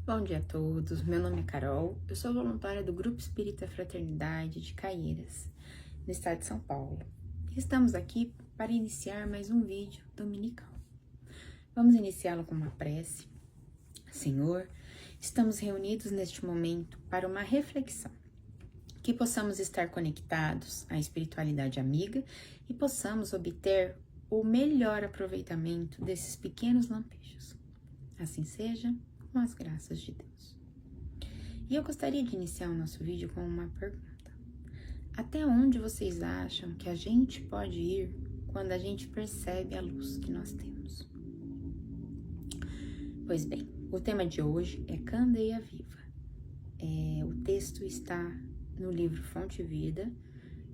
Bom dia a todos, meu nome é Carol, eu sou voluntária do Grupo Espírita Fraternidade de Caieiras, no estado de São Paulo. Estamos aqui para iniciar mais um vídeo dominical. Vamos iniciá-lo com uma prece. Senhor, estamos reunidos neste momento para uma reflexão, que possamos estar conectados à espiritualidade amiga e possamos obter o melhor aproveitamento desses pequenos lampejos. Assim seja, com as graças de Deus. E eu gostaria de iniciar o nosso vídeo com uma pergunta. Até onde vocês acham que a gente pode ir quando a gente percebe a luz que nós temos? Pois bem, o tema de hoje é Candeia Viva. O texto está no livro Fonte Vida,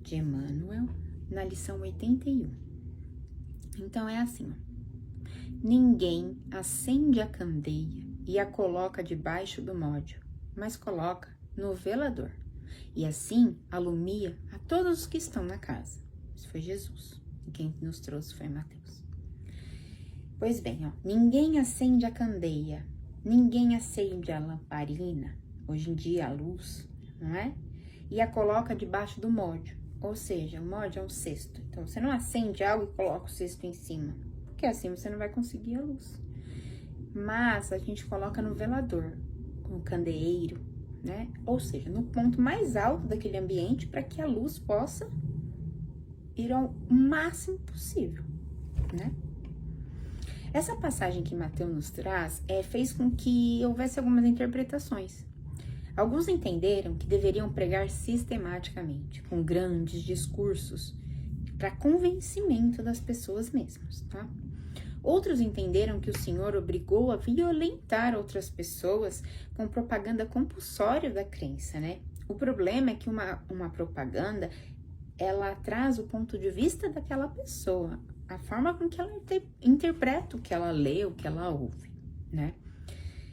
de Emmanuel, na lição 81. Então é assim, ninguém acende a candeia e a coloca debaixo do módio, mas coloca no velador, e assim alumia a todos os que estão na casa. Isso foi Jesus, e quem nos trouxe foi Mateus. Pois bem, ninguém acende a candeia, ninguém acende a lamparina, hoje em dia a luz, não é? E a coloca debaixo do módio, ou seja, o módio é um cesto. Então, você não acende algo e coloca o cesto em cima, porque assim você não vai conseguir a luz. Mas a gente coloca no velador, no candeeiro, né? Ou seja, no ponto mais alto daquele ambiente para que a luz possa ir ao máximo possível, né? Essa passagem que Mateus nos traz fez com que houvesse algumas interpretações. Alguns entenderam que deveriam pregar sistematicamente, com grandes discursos, para convencimento das pessoas mesmas, tá? Outros entenderam que o Senhor obrigou a violentar outras pessoas com propaganda compulsória da crença, né? O problema é que uma propaganda, ela traz o ponto de vista daquela pessoa, a forma com que ela interpreta o que ela lê, o que ela ouve, né?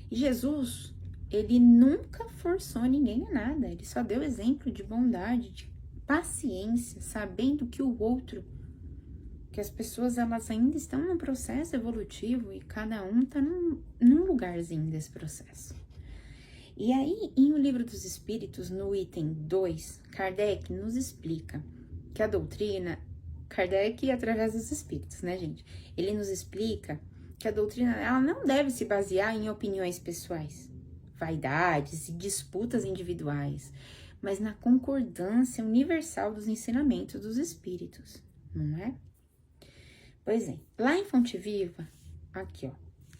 E Jesus, ele nunca forçou ninguém a nada, ele só deu exemplo de bondade, de paciência, sabendo que o outro, que as pessoas elas ainda estão num processo evolutivo e cada um está num lugarzinho desse processo. E aí, em O Livro dos Espíritos, no item 2, Kardec nos explica que a doutrina, Kardec através dos espíritos, né, gente? Ele nos explica que a doutrina ela não deve se basear em opiniões pessoais, vaidades e disputas individuais, mas na concordância universal dos ensinamentos dos espíritos, não é? Pois é, lá em Fonte Viva, aqui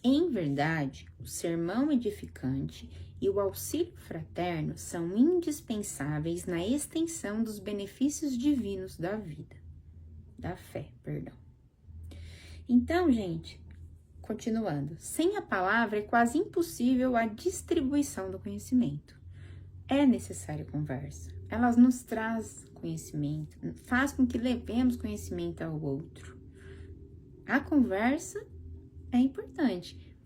em verdade, o sermão edificante e o auxílio fraterno são indispensáveis na extensão dos benefícios divinos da vida, da fé, perdão. Então, gente, continuando, sem a palavra é quase impossível a distribuição do conhecimento. É necessária conversa, ela nos traz conhecimento, faz com que levemos conhecimento ao outro. A conversa é importante,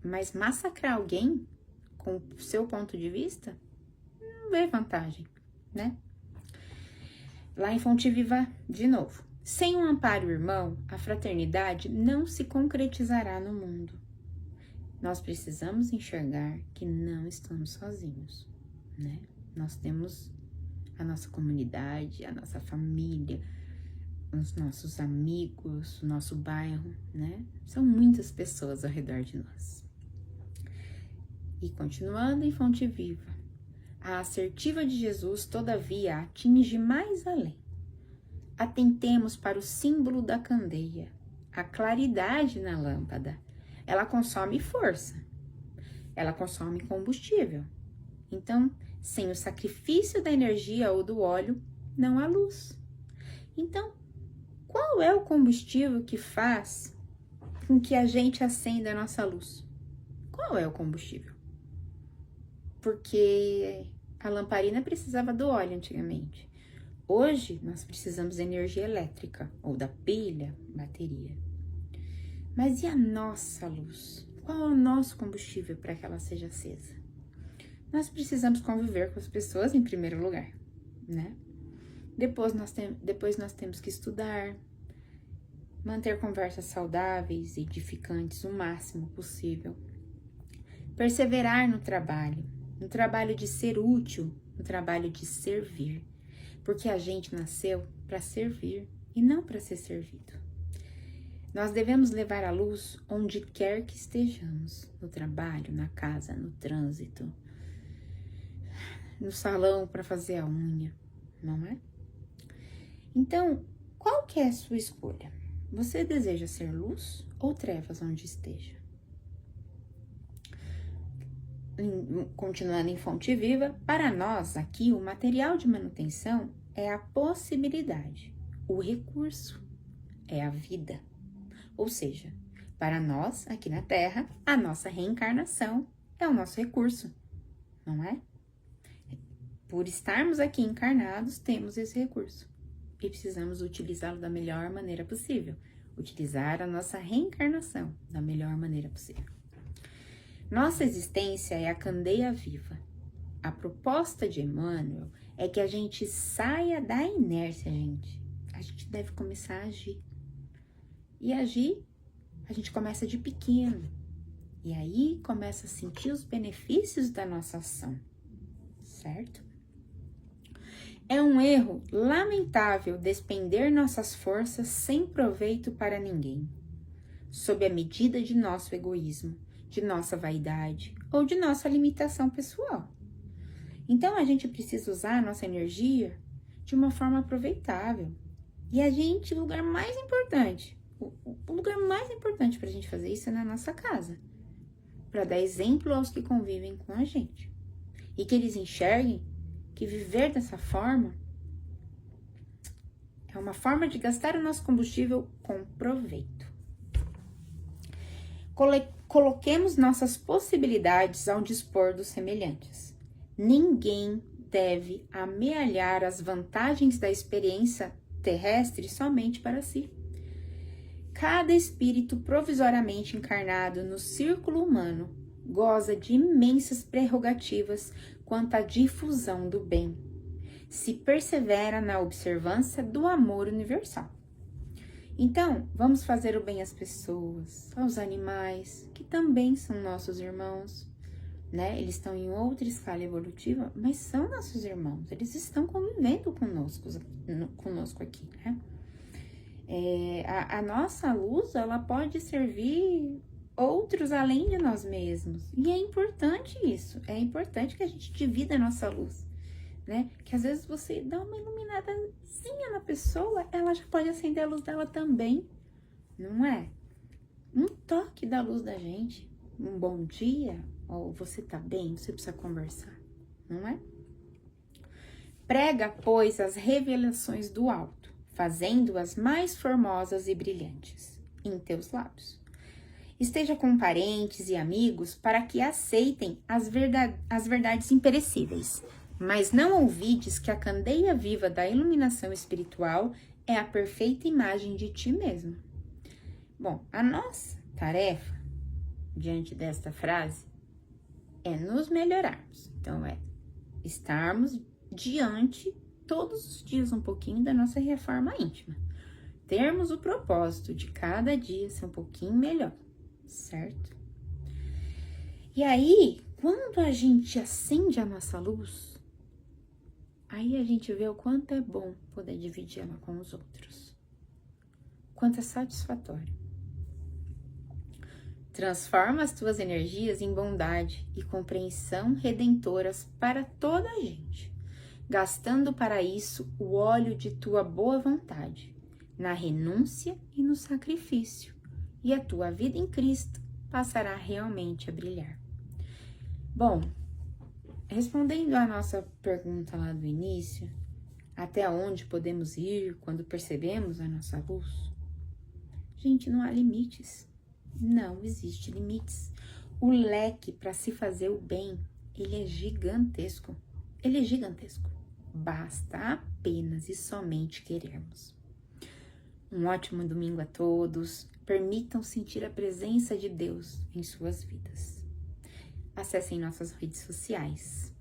mas massacrar alguém com o seu ponto de vista não vê vantagem, né? Lá em Fonte Viva, de novo, sem um amparo irmão, a fraternidade não se concretizará no mundo. Nós precisamos enxergar que não estamos sozinhos, né? Nós temos a nossa comunidade, a nossa família, os nossos amigos, o nosso bairro, né? São muitas pessoas ao redor de nós. E continuando em Fonte Viva, a assertiva de Jesus, todavia, atinge mais além. Atentemos para o símbolo da candeia, a claridade na lâmpada. Ela consome força, ela consome combustível. Então, sem o sacrifício da energia ou do óleo, não há luz. Então, qual é o combustível que faz com que a gente acenda a nossa luz? Qual é o combustível? Porque a lamparina precisava do óleo antigamente. Hoje, nós precisamos de energia elétrica, ou da pilha, bateria. Mas e a nossa luz? Qual é o nosso combustível para que ela seja acesa? Nós precisamos conviver com as pessoas em primeiro lugar, né? Depois nós temos que estudar, manter conversas saudáveis e edificantes o máximo possível. Perseverar no trabalho de ser útil, no trabalho de servir. Porque a gente nasceu para servir e não para ser servido. Nós devemos levar a luz onde quer que estejamos, no trabalho, na casa, no trânsito, no salão para fazer a unha, não é? Então, qual que é a sua escolha? Você deseja ser luz ou trevas onde esteja? Continuando em fonte viva, para nós aqui o material de manutenção é a possibilidade, o recurso é a vida. Ou seja, para nós aqui na Terra, a nossa reencarnação é o nosso recurso, não é? Por estarmos aqui encarnados, temos esse recurso e precisamos utilizá-lo da melhor maneira possível, utilizar a nossa reencarnação da melhor maneira possível. Nossa existência é a candeia viva. A proposta de Emmanuel é que a gente saia da inércia, gente. A gente deve começar a agir. E agir, a gente começa de pequeno. E aí começa a sentir os benefícios da nossa ação, certo? É um erro lamentável despender nossas forças sem proveito para ninguém, sob a medida de nosso egoísmo, de nossa vaidade ou de nossa limitação pessoal. Então, a gente precisa usar a nossa energia de uma forma aproveitável. E o lugar mais importante para a gente fazer isso é na nossa casa, para dar exemplo aos que convivem com a gente. E que eles enxerguem que viver dessa forma é uma forma de gastar o nosso combustível com proveito. Coloquemos nossas possibilidades ao dispor dos semelhantes. Ninguém deve amealhar as vantagens da experiência terrestre somente para si. Cada espírito provisoriamente encarnado no círculo humano goza de imensas prerrogativas quanto à difusão do bem, se persevera na observância do amor universal. Então, vamos fazer o bem às pessoas, aos animais, que também são nossos irmãos, né? Eles estão em outra escala evolutiva, mas são nossos irmãos, eles estão convivendo conosco aqui, né? A nossa luz, ela pode servir outros além de nós mesmos, e é importante isso, é importante que a gente divida a nossa luz, né? Que às vezes você dá uma iluminadazinha na pessoa, ela já pode acender a luz dela também, não é? Um toque da luz da gente, um bom dia, ou você tá bem, você precisa conversar, não é? Prega, pois, as revelações do alto, fazendo-as mais formosas e brilhantes em teus lábios. Esteja com parentes e amigos para que aceitem as verdades imperecíveis, mas não ouvides que a candeia viva da iluminação espiritual é a perfeita imagem de ti mesmo. Bom, a nossa tarefa, diante desta frase, é nos melhorarmos. Então, estarmos diante, todos os dias, um pouquinho da nossa reforma íntima. Termos o propósito de cada dia ser um pouquinho melhor, certo? E aí, quando a gente acende a nossa luz, aí a gente vê o quanto é bom poder dividir ela com os outros. Quanto é satisfatório. Transforma as tuas energias em bondade e compreensão redentoras para toda a gente, gastando para isso o óleo de tua boa vontade, na renúncia e no sacrifício, e a tua vida em Cristo passará realmente a brilhar. Bom, respondendo à nossa pergunta lá do início, até onde podemos ir quando percebemos a nossa luz? Gente, não há limites. Não existe limites. O leque para se fazer o bem, ele é gigantesco. Ele é gigantesco. Basta apenas e somente querermos. Um ótimo domingo a todos. Permitam sentir a presença de Deus em suas vidas. Acessem nossas redes sociais.